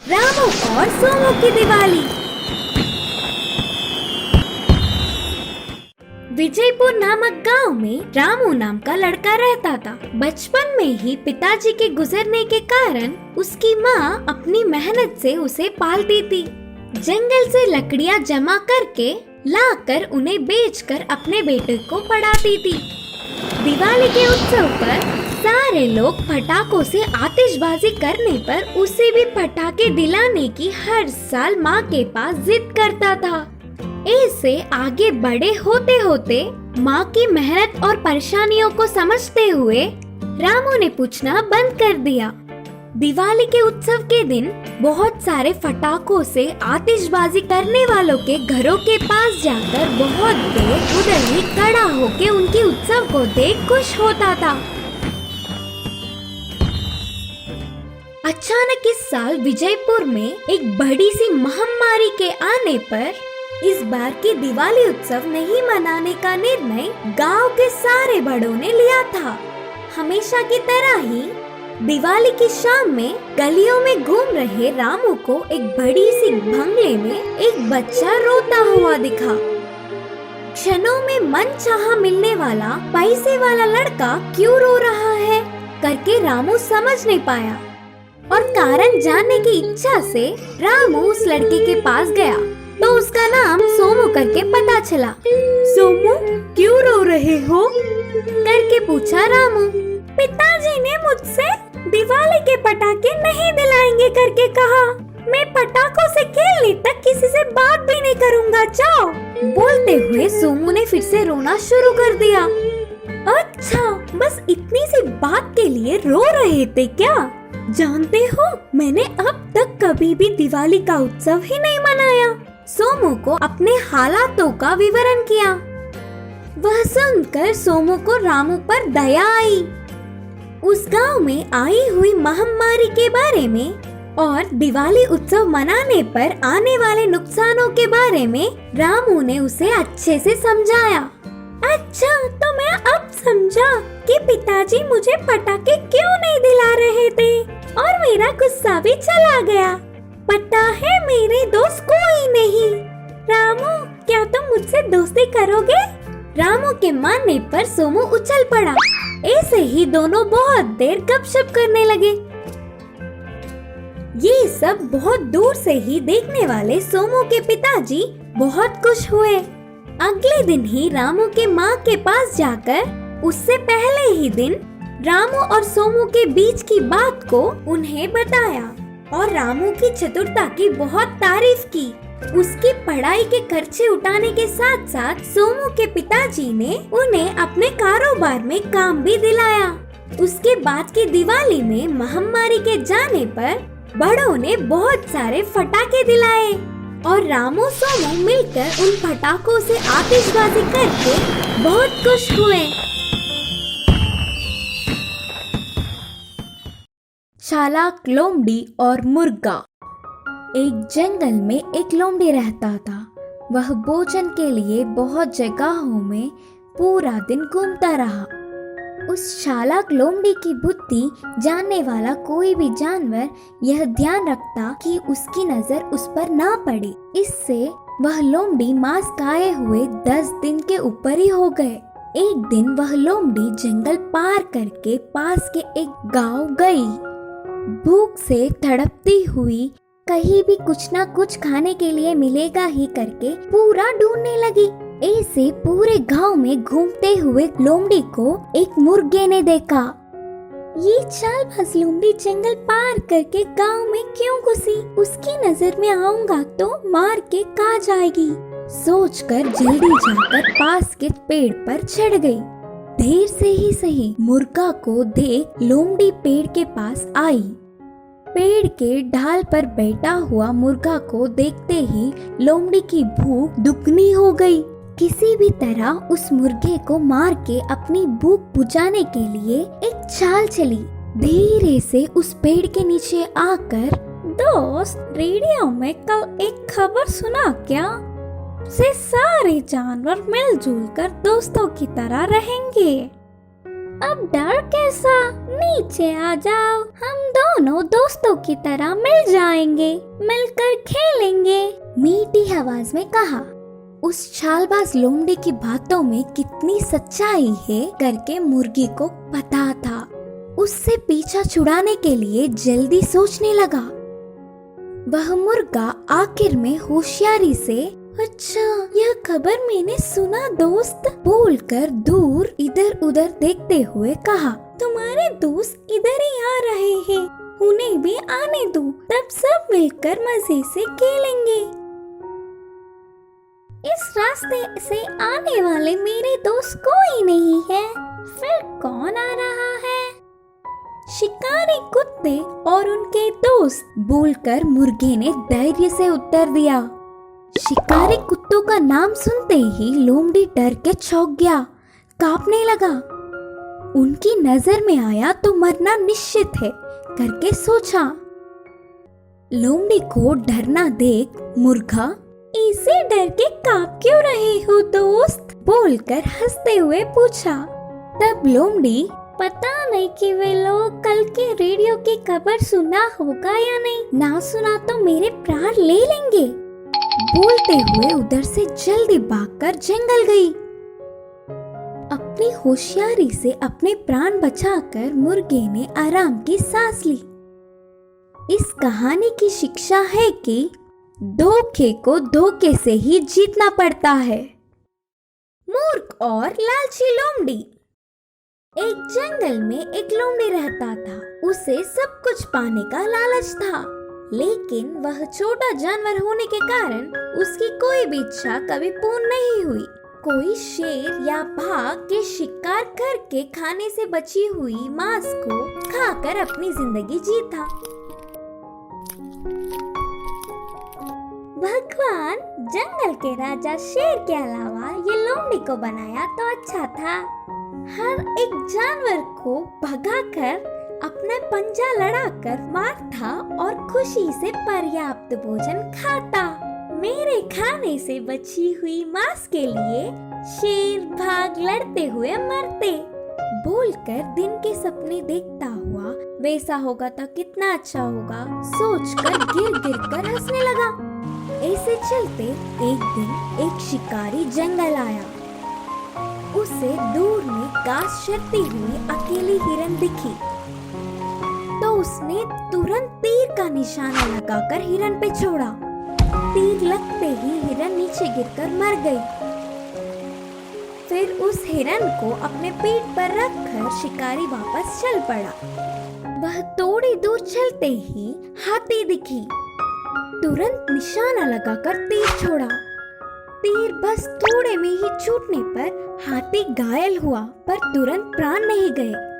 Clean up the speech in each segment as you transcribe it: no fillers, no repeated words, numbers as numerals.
रामू और सोमू की दिवाली। विजयपुर नामक गांव में रामू नाम का लड़का रहता था। बचपन में ही पिताजी के गुजरने के कारण उसकी माँ अपनी मेहनत से उसे पालती थी। जंगल से लकड़ियाँ जमा करके लाकर उन्हें बेचकर अपने बेटे को पढ़ाती थी। दिवाली के उत्सव पर सारे लोग पटाखों से आतिशबाजी करने पर उसे भी पटाखे दिलाने की हर साल माँ के पास जिद करता था। ऐसे आगे बड़े होते होते माँ की मेहनत और परेशानियों को समझते हुए रामू ने पूछना बंद कर दिया। दिवाली के उत्सव के दिन बहुत सारे पटाखों से आतिशबाजी करने वालों के घरों के पास जाकर बहुत देर उधर ही खड़ा होकर उनके उत्सव को देख खुश होता था। अचानक इस साल विजयपुर में एक बड़ी सी महामारी के आने पर इस बार की दिवाली उत्सव नहीं मनाने का निर्णय गांव के सारे बड़ों ने लिया था। हमेशा की तरह ही दिवाली की शाम में गलियों में घूम रहे रामू को एक बड़ी सी बंगले में एक बच्चा रोता हुआ दिखा। क्षणों में मन चाहा मिलने वाला पैसे वाला लड़का क्यों रो रहा है करके रामू समझ नहीं पाया और कारण जानने की इच्छा से रामू उस लड़के के पास गया तो उसका नाम सोमू करके पता चला। सोमू क्यों रो रहे हो करके पूछा रामू। पिताजी ने मुझसे दिवाली के पटाखे नहीं दिलाएंगे करके कहा। मैं पटाखों से खेलने तक किसी से बात भी नहीं करूँगा, जाओ। बोलते हुए सोमू ने फिर से रोना शुरू कर दिया। अच्छा, बस इतनी सी बात के लिए रो रहे थे क्या? जानते हो, मैंने अब तक कभी भी दिवाली का उत्सव ही नहीं मनाया। सोमू को अपने हालातों का विवरण किया। वह सुनकर सोमू को रामू पर दया आई। उस गांव में आई हुई महामारी के बारे में और दिवाली उत्सव मनाने पर आने वाले नुकसानों के बारे में रामू ने उसे अच्छे से समझाया। अच्छा, तो मैं अब समझा कि पिताजी मुझे पटाखे क्यों नहीं दिला रहे थे और मेरा गुस्सा भी चला गया। पता है, मेरे दोस्त कोई नहीं। रामू, क्या तुम मुझसे दोस्ती करोगे? रामू के मानने पर सोमू उछल पड़ा। ऐसे ही दोनों बहुत देर गपशप करने लगे। ये सब बहुत दूर से ही देखने वाले सोमू के पिताजी बहुत खुश हुए। अगले दिन ही रामू के माँ के पास जाकर उससे पहले ही दिन रामू और सोमू के बीच की बात को उन्हें बताया और रामू की चतुरता की बहुत तारीफ की। उसकी पढ़ाई के खर्चे उठाने के साथ साथ सोमू के पिताजी ने उन्हें अपने कारोबार में काम भी दिलाया। उसके बाद की दिवाली में महामारी के जाने पर बड़ों ने बहुत सारे पटाखे दिलाए और रामू सोमू मिलकर उन पटाखों से आतिशबाजी करके बहुत खुश हुए। चालाक लोमड़ी और मुर्गा। एक जंगल में एक लोमड़ी रहता था। वह भोजन के लिए बहुत जगहों में पूरा दिन घूमता रहा। उस चालाक लोमड़ी की बुद्धि जानने वाला कोई भी जानवर यह ध्यान रखता कि उसकी नजर उस पर ना पड़े। इससे वह लोमड़ी मांस खाए हुए 10 दिन के ऊपर ही हो गए। एक दिन वह लोमड़ी जंगल पार करके पास के एक गांव गई। भूख से तड़पती हुई कहीं भी कुछ ना कुछ खाने के लिए मिलेगा ही करके पूरा ढूंढने लगी। ऐसे पूरे गांव में घूमते हुए लोमड़ी को एक मुर्गे ने देखा। ये चालबाज लोमड़ी जंगल पार करके गांव में क्यों घुसी? उसकी नजर में आऊंगा तो मार के खा जाएगी। सोचकर जल्दी जाकर पास के पेड़ पर चढ़ गई। देर से ही सही मुर्गा को देख लोमड़ी पेड़ के पास आई। पेड़ के ढाल पर बैठा हुआ मुर्गा को देखते ही लोमड़ी की भूख दुगनी हो गई। किसी भी तरह उस मुर्गे को मार के अपनी भूख बुझाने के लिए एक चाल चली। धीरे से उस पेड़ के नीचे आकर, दोस्त, रेडियो में कल एक खबर सुना क्या? से सारे जानवर मिलजुल कर दोस्तों की तरह रहेंगे। अब डर कैसा, नीचे आ जाओ, हम दोनों दोस्तों की तरह मिल जाएंगे, मिलकर खेलेंगे, मीठी आवाज में कहा। उस चालबाज लोमड़ी की बातों में कितनी सच्चाई है करके मुर्गी को पता था। उससे पीछा छुड़ाने के लिए जल्दी सोचने लगा। वह मुर्गा आखिर में होशियारी से, अच्छा यह खबर मैंने सुना दोस्त, बोलकर दूर इधर उधर देखते हुए कहा, तुम्हारे दोस्त इधर ही आ रहे हैं, उन्हें भी आने दो, तब सब मिलकर मजे से खेलेंगे। इस रास्ते से आने वाले मेरे दोस्त कोई नहीं है, फिर कौन आ रहा है? शिकारी कुत्ते और उनके दोस्त, बोलकर मुर्गे ने धैर्य से उत्तर दिया। शिकारी कुत्तों का नाम सुनते ही लोमड़ी डर के चौंक गया, कांपने लगा। उनकी नजर में आया तो मरना निश्चित है करके सोचा। लोमड़ी को डरना देख मुर्गा, इसे डर के कांप क्यों रहे हो दोस्त, बोलकर हंसते हुए पूछा। तब लोमड़ी, पता नहीं कि वे लोग कल के रेडियो की खबर सुना होगा या नहीं, ना सुना तो मेरे प्राण ले लेंगे, बोलते हुए उधर से जल्दी भागकर जंगल गई। अपनी होशियारी से अपने प्राण बचाकर मुर्गे ने आराम की सांस ली। इस कहानी की शिक्षा है कि धोखे को धोखे से ही जीतना पड़ता है। मूर्ख और लालची लोमड़ी। एक जंगल में एक लोमड़ी रहता था। उसे सब कुछ पाने का लालच था, लेकिन वह छोटा जानवर होने के कारण उसकी कोई भी इच्छा कभी पूर्ण नहीं हुई। कोई शेर या बाघ के शिकार करके खाने से बची हुई मांस को खाकर अपनी जिंदगी जीता। भगवान जंगल के राजा शेर के अलावा ये लोमड़ी को बनाया तो अच्छा था। हर एक जानवर को भगाकर अपना पंजा लड़ाकर मारता और खुशी से पर्याप्त भोजन खाता। मेरे खाने से बची हुई मांस के लिए शेर भाग लड़ते हुए मरते, बोलकर दिन के सपने देखता हुआ, वैसा होगा तो कितना अच्छा होगा सोचकर गिर गिर कर हंसने लगा। ऐसे चलते एक दिन एक शिकारी जंगल आया। उसे दूर में घास चरती हुई अकेली हिरन दिखी तो उसने तुरंत तीर का निशाना लगाकर हिरन पे छोड़ा। तीर लगते ही हिरन नीचे गिरकर मर गई। फिर उस हिरन को अपने पेट पर रखकर शिकारी वापस चल पड़ा। वह थोड़ी दूर चलते ही हाथी दिखी। तुरंत निशाना लगाकर तीर छोड़ा। तीर बस थोड़े में ही छूटने पर हाथी घायल हुआ, पर तुरंत प्राण नहीं गए।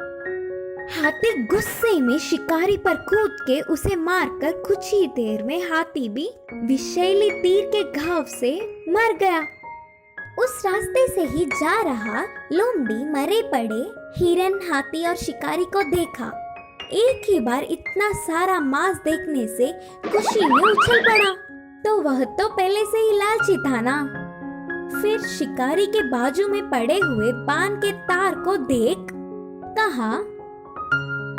हाथी गुस्से में शिकारी पर कूद के उसे मारकर कुछ ही देर में हाथी भी विषैली तीर के घाव से मर गया। उस रास्ते से ही जा रहा लोमड़ी मरे पड़े हिरन, हाथी और शिकारी को देखा। एक ही बार इतना सारा मांस देखने से खुशी में उछल पड़ा। तो वह तो पहले से ही लालची था ना। फिर शिकारी के बाजू में पड़े हुए पान के तार को देख कहा,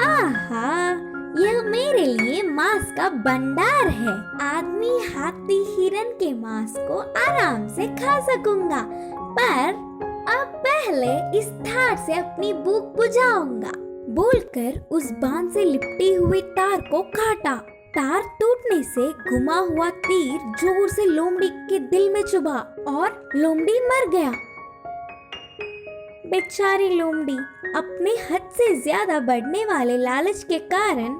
आहा, यह मेरे लिए मांस का भंडार है। आदमी हाथी हिरन के मांस को आराम से खा सकूंगा, पर अब पहले इस तार से अपनी भूख बुझाऊंगा, बोलकर उस बांध से लिपटी हुई तार को काटा। तार टूटने से घुमा हुआ तीर जोर से लोमड़ी के दिल में चुभा और लोमड़ी मर गया। बेचारी लोमड़ी अपने हद से ज्यादा बढ़ने वाले लालच के कारण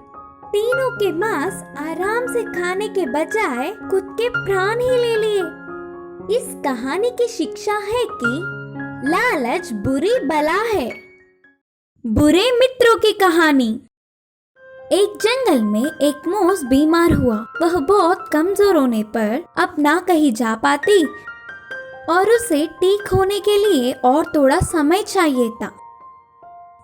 तीनों के मांस आराम से खाने के बजाय खुद के प्राण ही ले लिए। इस कहानी की शिक्षा है कि लालच बुरी बला है। बुरे मित्रों की कहानी। एक जंगल में एक मूस बीमार हुआ। वह बहुत कमजोर होने पर अब ना कहीं जा पाती और उसे ठीक होने के लिए और थोड़ा समय चाहिए था।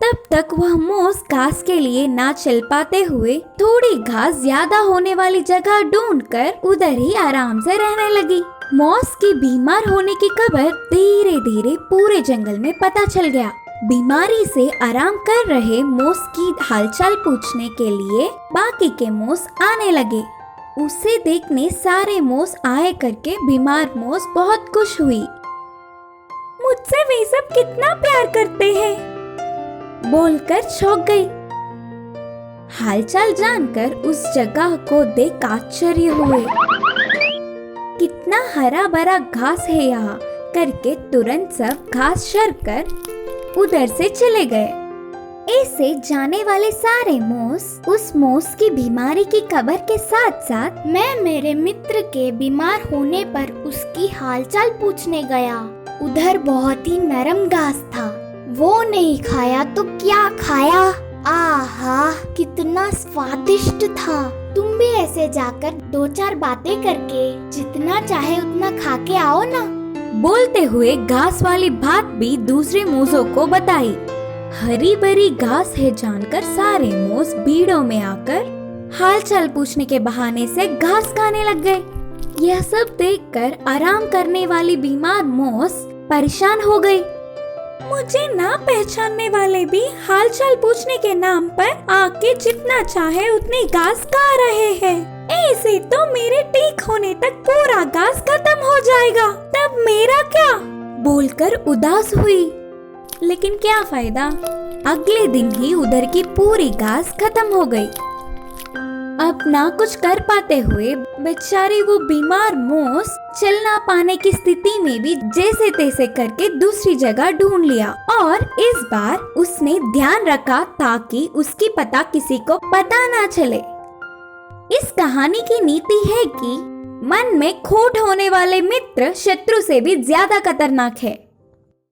तब तक वह मूस घास के लिए ना चल पाते हुए थोड़ी घास ज्यादा होने वाली जगह ढूंढकर उधर ही आराम से रहने लगी। मूस के बीमार होने की खबर धीरे धीरे पूरे जंगल में पता चल गया। बीमारी से आराम कर रहे मोस की हालचाल पूछने के लिए बाकी के मोस आने लगे। उसे देखने सारे मोस आए करके बीमार मोस बहुत खुश हुई। मुझसे वे सब कितना प्यार करते हैं, बोलकर चौंक गई। हालचाल जानकर उस जगह को देख आश्चर्य हुए। कितना हरा भरा घास है यहाँ, करके तुरंत सब घास चरकर उधर से चले गए। ऐसे जाने वाले सारे मोस उस मोस की बीमारी की खबर के साथ साथ मैं मेरे मित्र के बीमार होने पर उसकी हालचाल पूछने गया। उधर बहुत ही नरम घास था, वो नहीं खाया तो क्या खाया। आहा, कितना स्वादिष्ट था। तुम भी ऐसे जाकर 2-4 बातें करके जितना चाहे उतना खा के आओ ना। बोलते हुए घास वाली बात भी दूसरे मोसों को बताई। हरी भरी घास है जानकर सारे मोस भीड़ों में आकर हालचाल पूछने के बहाने से घास खाने लग गए। यह सब देखकर आराम करने वाली बीमार मोस परेशान हो गई। मुझे ना पहचानने वाले भी हालचाल पूछने के नाम पर आके जितना चाहे उतनी घास खा रहे हैं। ऐसे तो मेरे ठीक होने तक पूरा घास खत्म हो जाएगा, तब मेरा क्या, बोलकर उदास हुई। लेकिन क्या फायदा, अगले दिन ही उधर की पूरी घास खत्म हो गई। अब ना कुछ कर पाते हुए बेचारी वो बीमार मोस चल ना पाने की स्थिति में भी जैसे तैसे करके दूसरी जगह ढूंढ लिया और इस बार उसने ध्यान रखा ताकि उसकी पता किसी को पता ना चले। इस कहानी की नीति है कि मन में खोट होने वाले मित्र शत्रु से भी ज्यादा खतरनाक है।